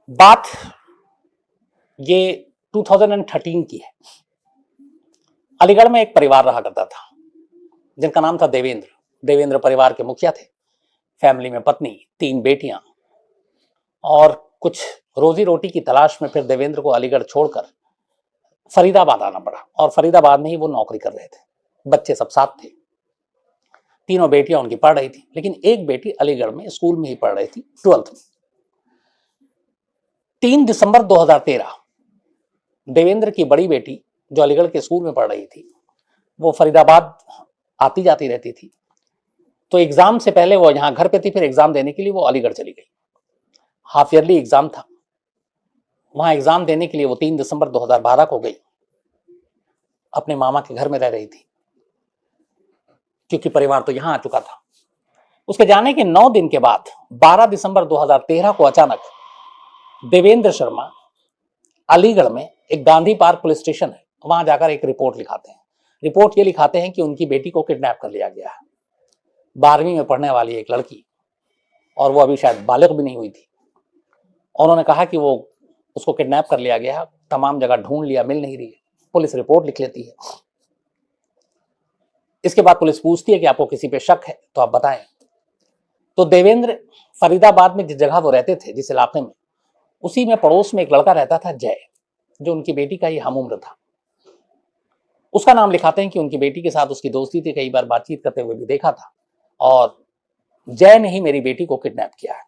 बात ये 2013 की है। अलीगढ़ में एक परिवार रहा करता था जिनका नाम था देवेंद्र। देवेंद्र परिवार के मुखिया थे। फैमिली में पत्नी, 3 बेटियां और कुछ रोजी रोटी की तलाश में फिर देवेंद्र को अलीगढ़ छोड़कर फरीदाबाद आना पड़ा और फरीदाबाद में ही वो नौकरी कर रहे थे। बच्चे सब साथ थे। तीनों बेटियां उनकी पढ़ रही थी, लेकिन एक बेटी अलीगढ़ में स्कूल में ही पढ़ रही थी, 12th में। 3 दिसंबर 2013 देवेंद्र की बड़ी बेटी जो अलीगढ़ के स्कूल में पढ़ रही थी, वो फरीदाबाद आती जाती रहती थी। तो एग्जाम से पहले वो यहाँ घर पे थी, फिर एग्जाम देने के लिए वो अलीगढ़ चली गई। हाफ ईयरली एग्जाम था। वहां एग्जाम देने के लिए वो 3 दिसंबर 2012 को गई। अपने मामा के घर में रह रही थी क्योंकि परिवार तो यहां आ चुका था। उसके जाने के 9 दिन के बाद 12 दिसंबर 2013 को अचानक देवेंद्र शर्मा अलीगढ़ में एक गांधी पार्क पुलिस स्टेशन है, वहां जाकर एक रिपोर्ट लिखाते हैं। रिपोर्ट ये लिखाते हैं कि उनकी बेटी को किडनैप कर लिया गया है। 12वीं में पढ़ने वाली एक लड़की, और वो अभी शायद बालिग भी नहीं हुई थी। उन्होंने कहा कि वो उसको किडनैप कर लिया गया, तमाम जगह ढूंढ लिया, मिल नहीं रही है। पुलिस रिपोर्ट लिख लेती है। इसके बाद पुलिस पूछती है कि आपको किसी पे शक है तो आप बताएं। तो देवेंद्र फरीदाबाद में जिस जगह वो रहते थे, जिस इलाके में, उसी में पड़ोस में एक लड़का रहता था, जय, जो उनकी बेटी का ही हम उम्र था। उसका नाम लिखाते हैं कि उनकी बेटी के साथ उसकी दोस्ती थी, कई बार बातचीत करते हुए भी देखा था, और जय ने ही मेरी बेटी को किडनैप किया है।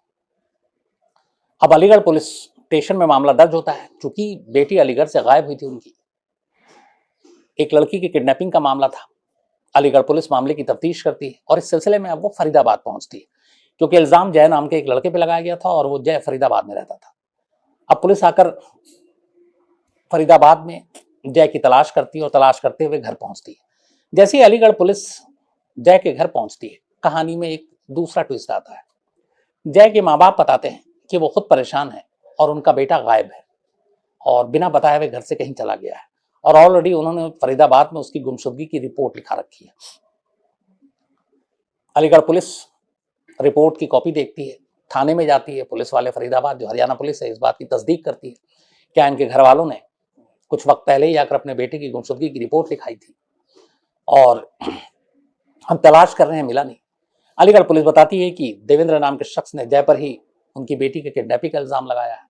अब अलीगढ़ पुलिस स्टेशन में मामला दर्ज होता है। चूंकि बेटी अलीगढ़ से गायब हुई थी उनकी, एक लड़की की किडनैपिंग का मामला था। अलीगढ़ पुलिस मामले की तफ्तीश करती है और इस सिलसिले में अब वो फरीदाबाद पहुंचती है, क्योंकि इल्जाम जय नाम के एक लड़के पे लगाया गया था और वो जय फरीदाबाद में रहता था। अब पुलिस आकर फरीदाबाद में जय की तलाश करती है और तलाश करते हुए घर पहुंचती है। जैसे ही अलीगढ़ पुलिस जय के घर पहुंचती है, कहानी में एक दूसरा ट्विस्ट आता है। जय के माँ बाप बताते हैं कि वो खुद परेशान है और उनका बेटा गायब है और बिना बताए हुए घर से कहीं चला गया है, और ऑलरेडी उन्होंने फरीदाबाद में उसकी गुमशुदगी की रिपोर्ट लिखा रखी है। अलीगढ़ पुलिस रिपोर्ट की कॉपी देखती है, थाने में जाती है। पुलिस वाले फरीदाबाद, जो हरियाणा पुलिस है, इस बात की तस्दीक करती है क्या इनके घर वालों ने कुछ वक्त पहले ही आकर अपने बेटे की गुमशुदगी की रिपोर्ट लिखाई थी, और हम तलाश कर रहे हैं, मिला नहीं। अलीगढ़ पुलिस बताती है कि देवेंद्र नाम के शख्स ने जय पर ही उनकी बेटी के किडनैपिंग का इल्जाम लगाया है।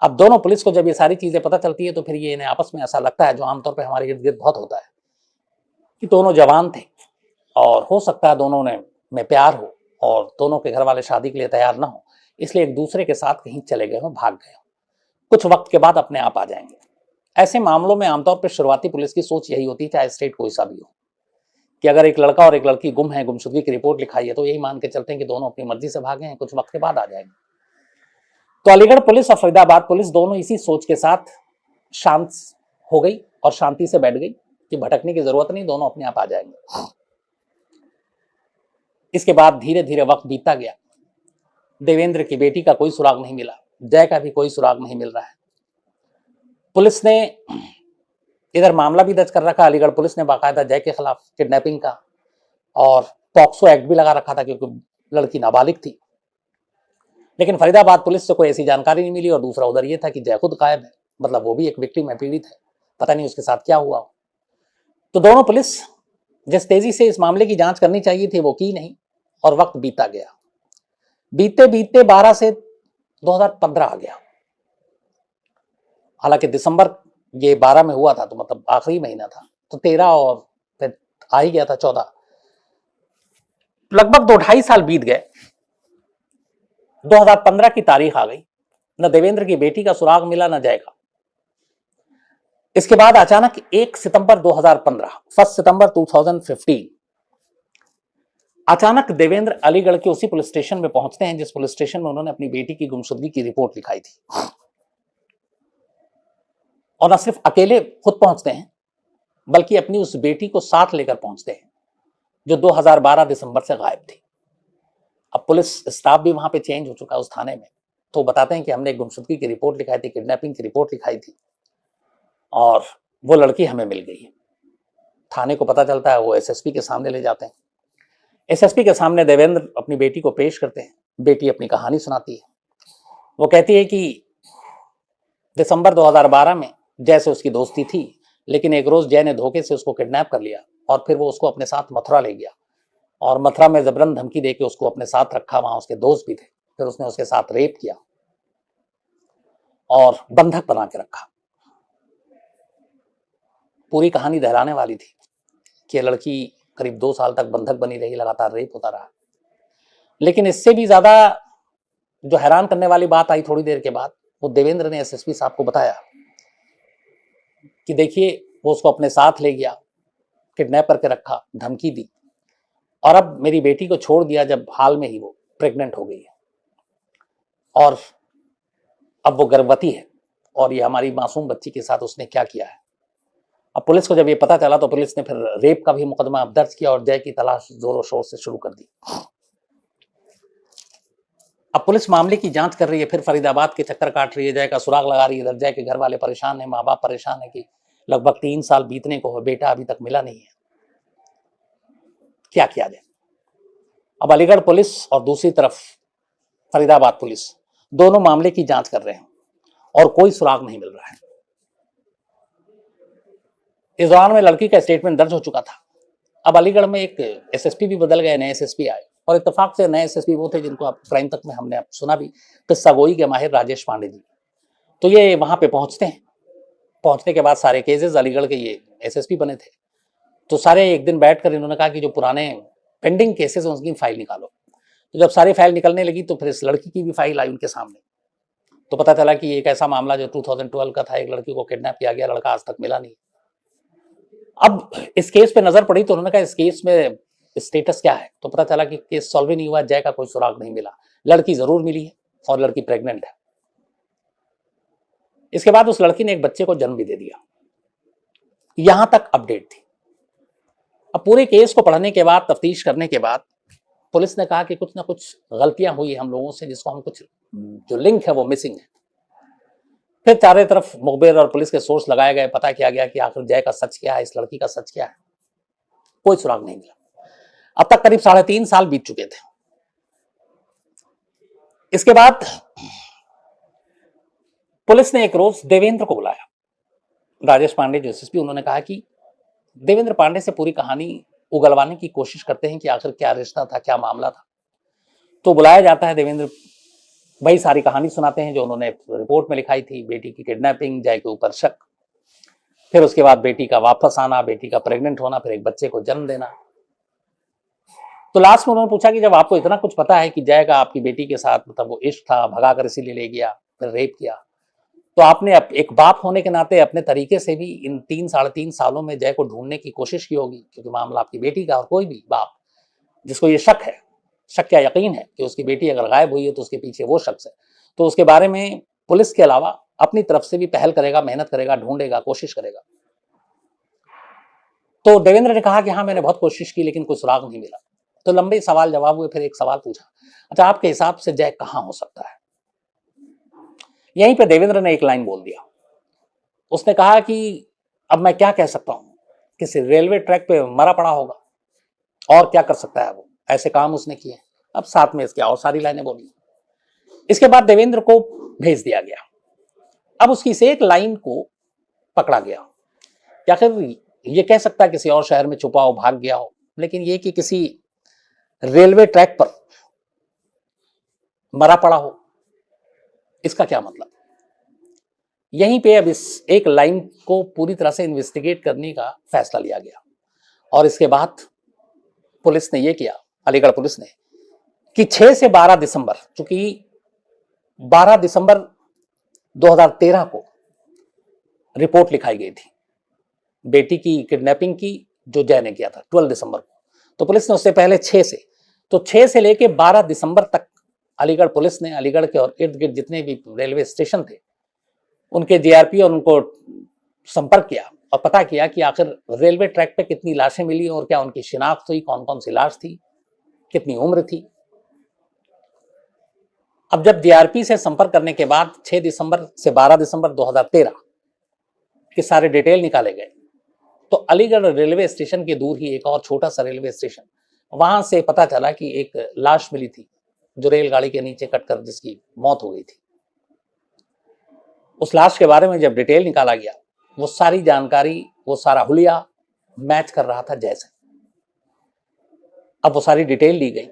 अब दोनों पुलिस को जब ये सारी चीजें पता चलती है तो फिर ये इन्हें आपस में ऐसा लगता है, जो आमतौर पर हमारे इर्द गिर्द बहुत होता है, कि दोनों जवान थे और हो सकता है दोनों में प्यार हो और दोनों के घर वाले शादी के लिए तैयार ना हो, इसलिए एक दूसरे के साथ कहीं चले गए हो, भाग गए हो, कुछ वक्त के बाद अपने आप आ जाएंगे। ऐसे मामलों में आमतौर पर शुरुआती पुलिस की सोच यही होती है, चाहे स्टेट कोई सा भी हो, कि अगर एक लड़का और एक लड़की गुम है, गुमशुदगी की रिपोर्ट लिखाई है, तो यही मान के चलते हैं कि दोनों अपनी मर्जी से भागे हैं, कुछ वक्त के बाद आ जाएंगे। तो अलीगढ़ पुलिस और फरीदाबाद पुलिस दोनों इसी सोच के साथ शांत हो गई और शांति से बैठ गई कि भटकने की जरूरत नहीं, दोनों अपने आप आ जाएंगे। इसके बाद धीरे धीरे वक्त बीतता गया। देवेंद्र की बेटी का कोई सुराग नहीं मिला, जय का भी कोई सुराग नहीं मिल रहा है। पुलिस ने इधर मामला भी दर्ज कर रखा, अलीगढ़ पुलिस ने बाकायदा जय के खिलाफ किडनैपिंग का और पॉक्सो एक्ट भी लगा रखा था, क्योंकि लड़की नाबालिग थी। लेकिन फरीदाबाद पुलिस से कोई ऐसी जानकारी नहीं मिली, और दूसरा उधर ये था कि जय खुद गायब है, मतलब वो भी एक विक्टिम है, पीड़ित है, पता नहीं उसके साथ क्या हुआ। तो दोनों पुलिस जिस तेजी से इस मामले की जांच करनी चाहिए थी वो की नहीं, और वक्त बीता गया। बीते बीते 12 से 2015 आ गया। हालांकि दिसंबर ये 12 में हुआ था, तो मतलब आखिरी महीना था, तो 13 और फिर आ ही गया था 14। लगभग 2-2.5 साल बीत गए। 2015 की तारीख आ गई, न देवेंद्र की बेटी का सुराग मिला, न जय का। इसके बाद अचानक 1 सितंबर 2015, 1 सितंबर 2015, अचानक देवेंद्र अलीगढ़ के उसी पुलिस स्टेशन में पहुंचते हैं जिस पुलिस स्टेशन में उन्होंने अपनी बेटी की गुमशुदगी की रिपोर्ट लिखाई थी। और न सिर्फ अकेले खुद पहुंचते हैं, बल्कि अपनी उस बेटी को साथ लेकर पहुंचते हैं जो 2012 दिसंबर से गायब थी। अब पुलिस स्टाफ भी वहां पे चेंज हो चुका है उस थाने में। तो बताते हैं कि हमने एक गुमशुदगी की रिपोर्ट लिखाई थी, किडनैपिंग की रिपोर्ट लिखाई थी, और वो लड़की हमें मिल गई है। थाने को पता चलता है, वो एसएसपी के सामने ले जाते हैं। एसएसपी के सामने देवेंद्र अपनी बेटी को पेश करते हैं। बेटी अपनी कहानी सुनाती है। वो कहती है कि दिसंबर 2012 में जय से उसकी दोस्ती थी, लेकिन एक रोज जय ने धोखे से उसको किडनैप कर लिया और फिर वो उसको अपने साथ मथुरा ले गया और मथुरा में जबरन धमकी देके उसको अपने साथ रखा। वहां उसके दोस्त भी थे। फिर उसने उसके साथ रेप किया और बंधक बना के रखा। पूरी कहानी दहलाने वाली थी कि लड़की करीब 2 साल तक बंधक बनी रही, लगातार रेप होता रहा। लेकिन इससे भी ज्यादा जो हैरान करने वाली बात आई थोड़ी देर के बाद, वो देवेंद्र ने एसएसपी साहब को बताया कि देखिए वो उसको अपने साथ ले गया, किडनैप करके रखा, धमकी दी और अब मेरी बेटी को छोड़ दिया जब हाल में ही वो प्रेग्नेंट हो गई है और अब वो गर्भवती है और ये हमारी मासूम बच्ची के साथ उसने क्या किया है। अब पुलिस को जब ये पता चला तो पुलिस ने फिर रेप का भी मुकदमा अब दर्ज किया और जय की तलाश जोरों शोर से शुरू कर दी। अब पुलिस मामले की जांच कर रही है, फिर फरीदाबाद के चक्कर काट रही है, जय का सुराग लगा रही है। इधर जय के घर वाले परेशान है, माँ बाप परेशान है कि लगभग 3 साल बीतने को है, बेटा अभी तक मिला नहीं है, क्या किया जाए। अब अलीगढ़ पुलिस और दूसरी तरफ फरीदाबाद पुलिस दोनों मामले की जांच कर रहे हैं और कोई सुराग नहीं मिल रहा है। इस दौरान में लड़की का स्टेटमेंट दर्ज हो चुका था। अब अलीगढ़ में एक एसएसपी भी बदल गए, नए एसएसपी आए और इत्तेफाक से नए एसएसपी वो थे जिनको आप क्राइम तक में हमने सुना भी, किस्सा गोई के माहिर राजेश पांडे जी। तो ये वहां पे पहुंचते हैं। पहुंचने के बाद सारे केसेस, अलीगढ़ के ये एसएसपी बने थे, तो सारे एक दिन बैठकर इन्होंने कहा कि जो पुराने पेंडिंग केसेस हैं उसकी फाइल निकालो। तो जब सारी फाइल निकलने लगी तो फिर इस लड़की की भी फाइल आई उनके सामने। तो पता चला कि एक ऐसा मामला जो 2012 का था, एक लड़की को किडनैप किया गया, लड़का आज तक मिला नहीं। अब इस केस पे नजर पड़ी तो उन्होंने कहा इस केस में स्टेटस क्या है, तो पता चला कि केस सॉल्व ही नहीं हुआ, जय का कोई सुराग नहीं मिला। लड़की जरूर मिली है और लड़की प्रेग्नेंट है। इसके बाद उस लड़की ने एक बच्चे को जन्म भी दे दिया। यहां तक अपडेट थी। अब पूरे केस को पढ़ने के बाद, तफ्तीश करने के बाद पुलिस ने कहा कि कुछ ना कुछ गलतियां हुई हम लोगों से, जिसको हम कुछ जो लिंक है वो मिसिंग है। फिर चारों तरफ मुखबिर और पुलिस के सोर्स लगाए गए, पता किया गया कि आखिर जय का सच क्या है, इस लड़की का सच क्या है। कोई सुराग नहीं मिला। अब तक करीब 3.5 साल बीत चुके थे। इसके बाद पुलिस ने एक रोज देवेंद्र को बुलाया, राजेश पांडे जो एसएसपी, उन्होंने कहा कि देवेंद्र पांडे से पूरी कहानी उगलवाने की कोशिश करते हैं कि आखिर क्या रिश्ता था, क्या मामला था। तो बुलाया जाता है देवेंद्र, वही सारी कहानी सुनाते हैं जो उन्होंने रिपोर्ट में लिखाई थी, बेटी की किडनैपिंग, जय के ऊपर शक, फिर उसके बाद बेटी का वापस आना, बेटी का प्रेग्नेंट होना, फिर एक बच्चे को जन्म देना। तो लास्ट में उन्होंने पूछा कि जब आपको इतना कुछ पता है कि जय का आपकी बेटी के साथ मतलब वो इश्क था, भगाकर इसीलिए ले गया, फिर रेप किया, तो आपने एक बाप होने के नाते अपने तरीके से भी इन 3-3.5 सालों में जय को ढूंढने की कोशिश की होगी, क्योंकि मामला आपकी बेटी का, और कोई भी बाप जिसको ये शक है, शक या यकीन है कि उसकी बेटी अगर गायब हुई है तो उसके पीछे वो शख्स है, तो उसके बारे में पुलिस के अलावा अपनी तरफ से भी पहल करेगा, मेहनत करेगा, ढूंढेगा, कोशिश करेगा। तो देवेंद्र ने कहा कि हाँ मैंने बहुत कोशिश की लेकिन कोई सुराग नहीं मिला। तो लंबे सवाल जवाब हुए, फिर एक सवाल पूछा, अच्छा आपके हिसाब से जय कहां हो सकता है। यहीं पे देवेंद्र ने एक लाइन बोल दिया। उसने कहा कि अब मैं क्या कह सकता हूं, किसी रेलवे ट्रैक पे मरा पड़ा होगा, और क्या कर सकता है वो, ऐसे काम उसने किए। अब साथ में इसके और सारी लाइनें बोली। इसके बाद देवेंद्र को भेज दिया गया। अब उसकी इस एक लाइन को पकड़ा गया। या फिर ये कह सकता है किसी और शहर में छुपा हो, भाग गया हो, लेकिन ये कि किसी रेलवे ट्रैक पर मरा पड़ा हो, इसका क्या मतलब। यहीं पे अब इस एक लाइन को पूरी तरह से इन्वेस्टिगेट करने का फैसला लिया गया और इसके बाद पुलिस ने ये किया, अलीगढ़ पुलिस ने, कि 6 से 12 दिसंबर, चूंकि 12 दिसंबर 2013 को रिपोर्ट लिखाई गई थी बेटी की किडनैपिंग की जो जय ने किया था 12 दिसंबर को, तो पुलिस ने उससे पहले 6 से, तो 6 से लेके 12 दिसंबर तक अलीगढ़ पुलिस ने अलीगढ़ के और इर्द गिर्द जितने भी रेलवे स्टेशन थे उनके जीआरपी और उनको संपर्क किया और पता किया कि आखिर रेलवे ट्रैक पे कितनी लाशें मिली और क्या उनकी शिनाख्त हुई, कौन कौन सी लाश थी, कितनी उम्र थी। अब जब जीआरपी से संपर्क करने के बाद 6 दिसंबर से 12 दिसंबर 2013 के सारे डिटेल निकाले गए, तो अलीगढ़ रेलवे स्टेशन के दूर ही एक और छोटा सा रेलवे स्टेशन, वहां से पता चला कि एक लाश मिली थी जो रेलगाड़ी के नीचे कटकर जिसकी मौत हो गई थी। उस लाश के बारे में जब डिटेल निकाला गया, वो सारी जानकारी, वो सारा हुलिया मैच कर रहा था जय से। अब वो सारी डिटेल ली गई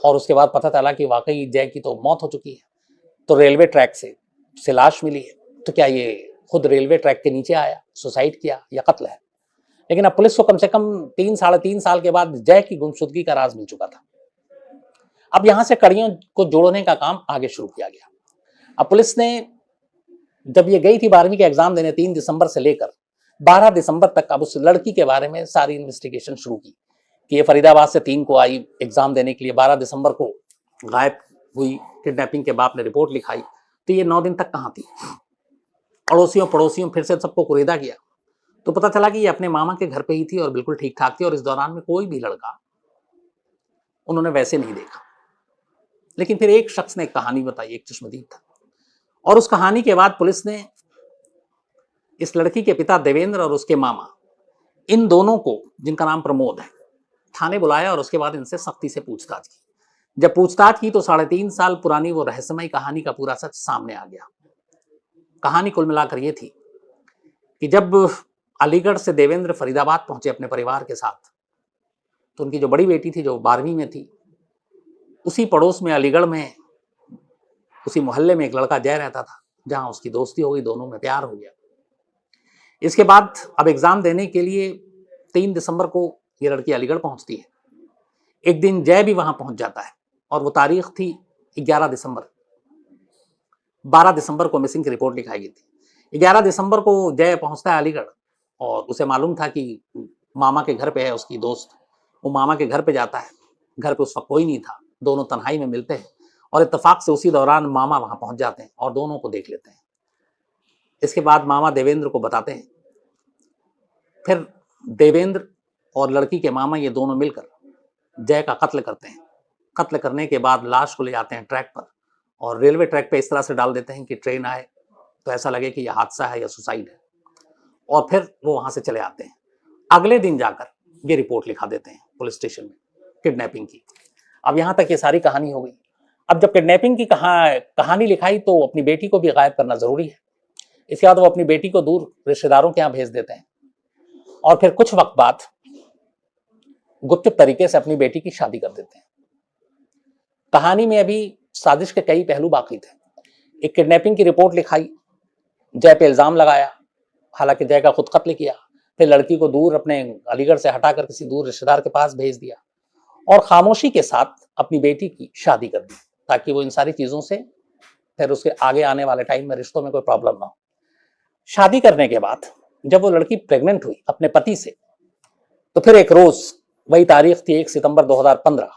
और उसके बाद पता चला कि वाकई जय की तो मौत हो चुकी है। तो रेलवे ट्रैक से लाश मिली है, तो क्या ये खुद रेलवे ट्रैक के नीचे आया, सुसाइड किया या कत्ल है? लेकिन अब पुलिस को कम से कम 3-3.5 साल के बाद जय की गुमशुदगी का राज मिल चुका था। अब यहां से कड़ियों को जोड़ने का काम आगे शुरू किया गया। अब पुलिस ने जब ये गई थी 12वीं के एग्जाम देने 3 दिसंबर से लेकर 12 दिसंबर तक, अब उस लड़की के बारे में सारी इन्वेस्टिगेशन शुरू की कि ये फरीदाबाद से 3 को आई एग्जाम देने के लिए, 12 दिसंबर को गायब हुई, किडनैपिंग के बाप ने रिपोर्ट लिखाई, तो ये 9 दिन तक कहाँ थी? अड़ोसियों पड़ोसियों फिर से सबको कुरेदा किया, तो पता चला कि ये अपने मामा के घर पे ही थी और बिल्कुल ठीक ठाक थी और इस दौरान में कोई भी लड़का उन्होंने वैसे नहीं देखा। लेकिन फिर एक शख्स ने एक कहानी बताई, एक चश्मदीद था, और उस कहानी के बाद पुलिस ने इस लड़की के पिता देवेंद्र और उसके मामा, इन दोनों को, जिनका नाम प्रमोद है, थाने बुलाया और उसके बाद इनसे सख्ती से पूछताछ की। जब पूछताछ की तो 3.5 साल पुरानी वो रहस्यमय कहानी का पूरा सच सामने आ गया। कहानी कुल मिलाकर ये थी कि जब अलीगढ़ से देवेंद्र फरीदाबाद पहुंचे अपने परिवार के साथ, तो उनकी जो बड़ी बेटी थी जो 12वीं में थी, उसी पड़ोस में अलीगढ़ में उसी मोहल्ले में एक लड़का जय रहता था, जहां उसकी दोस्ती हो गई, दोनों में प्यार हो गया। इसके बाद अब एग्जाम देने के लिए 3 दिसंबर को ये लड़की अलीगढ़ पहुंचती है। एक दिन जय भी वहां पहुंच जाता है और वो तारीख थी 11 दिसंबर। 12 दिसंबर को मिसिंग की रिपोर्ट लिखाई गई थी। 11 दिसंबर को जय पहुंचता है अलीगढ़ और उसे मालूम था कि मामा के घर पे है उसकी दोस्त। वो मामा के घर पे जाता है, घर पे उस वक्त कोई नहीं था, दोनों तन्हाई में मिलते हैं और इत्तेफाक से उसी दौरान मामा वहां पहुंच जाते हैं और दोनों को देख लेते हैं। इसके बाद मामा देवेंद्र को बताते हैं। फिर देवेंद्र और लड़की के मामा ये दोनों मिलकर जय का कत्ल करते हैं। कत्ल करने के बाद लाश को ले जाते हैं ट्रैक पर और रेलवे ट्रैक पे इस तरह से डाल देते हैं कि ट्रेन आए तो ऐसा लगे कि यह हादसा है या सुसाइड है, और फिर वो वहां से चले आते हैं। अगले दिन जाकर ये रिपोर्ट लिखा देते हैं पुलिस स्टेशन में किडनैपिंग की। अब यहां तक ये सारी कहानी हो गई। अब जब किडनैपिंग की कहानी लिखाई तो अपनी बेटी को भी गायब करना जरूरी है। इसके बाद वो अपनी बेटी को दूर रिश्तेदारों के यहाँ भेज देते हैं और फिर कुछ वक्त बाद गुपचुप तरीके से अपनी बेटी की शादी कर देते हैं। कहानी में अभी साजिश के कई पहलू बाकी थे। एक किडनैपिंग की रिपोर्ट लिखाई, जय पे इल्जाम लगाया, हालांकि जय का खुद कत्ल किया, फिर लड़की को दूर अपने अलीगढ़ से हटाकर किसी दूर रिश्तेदार के पास भेज दिया और खामोशी के साथ अपनी बेटी की शादी कर दी ताकि वो इन सारी चीजों से फिर उसके आगे आने वाले टाइम में रिश्तों में कोई प्रॉब्लम ना हो। शादी करने के बाद जब वो लड़की प्रेग्नेंट हुई अपने पति से, तो फिर एक रोज, वही तारीख थी 1 सितंबर 2015,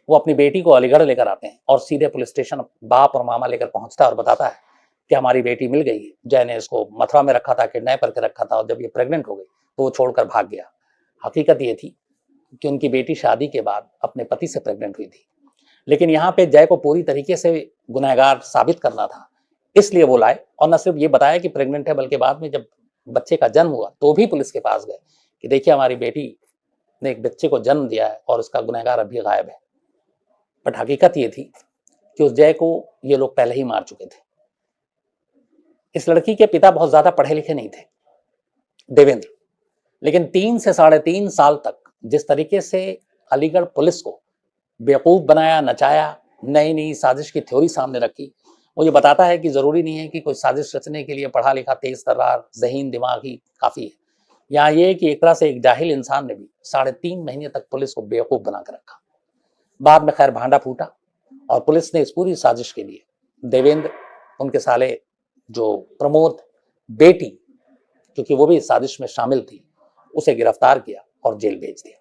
वो अपनी बेटी को अलीगढ़ लेकर आते हैं और सीधे पुलिस स्टेशन बाप और मामा लेकर पहुंचता है और बताता है कि हमारी बेटी मिल गई है। जय ने इसको मथुरा में रखा था, किडनैप करके रखा था, और जब ये प्रेग्नेंट हो गई तो वो छोड़कर भाग गया। हकीकत ये थी कि उनकी बेटी शादी के बाद अपने पति से प्रेग्नेंट हुई थी, लेकिन यहाँ पे जय को पूरी तरीके से गुनहगार साबित करना था, इसलिए वो लाए और न सिर्फ ये बताया कि प्रेग्नेंट है, बल्कि बाद में जब बच्चे का जन्म हुआ तो भी पुलिस के पास गए कि देखिए हमारी बेटी ने एक बच्चे को जन्म दिया है और उसका गुनहगार अभी गायब है। बट हकीकत ये थी कि उस जय को ये लोग पहले ही मार चुके थे। इस लड़की के पिता बहुत ज्यादा पढ़े लिखे नहीं थे, देवेंद्र, लेकिन 3 से 3.5 साल तक जिस तरीके से अलीगढ़ पुलिस को बेवकूफ बनाया, नचाया, नई नई साजिश की थ्योरी सामने रखी, वो ये बताता है कि जरूरी नहीं है कि कोई साजिश रचने के लिए पढ़ा लिखा, तेज तर्रार, ज़हीन दिमाग ही काफी है। यहाँ ये कि एक तरह से एक जाहिल इंसान ने भी 3.5 महीने तक पुलिस को बेवकूफ बनाकर रखा। बाद में खैर भांडा फूटा और पुलिस ने इस पूरी साजिश के लिए देवेंद्र, उनके साले जो प्रमोद, बेटी, क्योंकि वो भी इस साजिश में शामिल थी, उसे गिरफ्तार किया और जेल भेज दिया।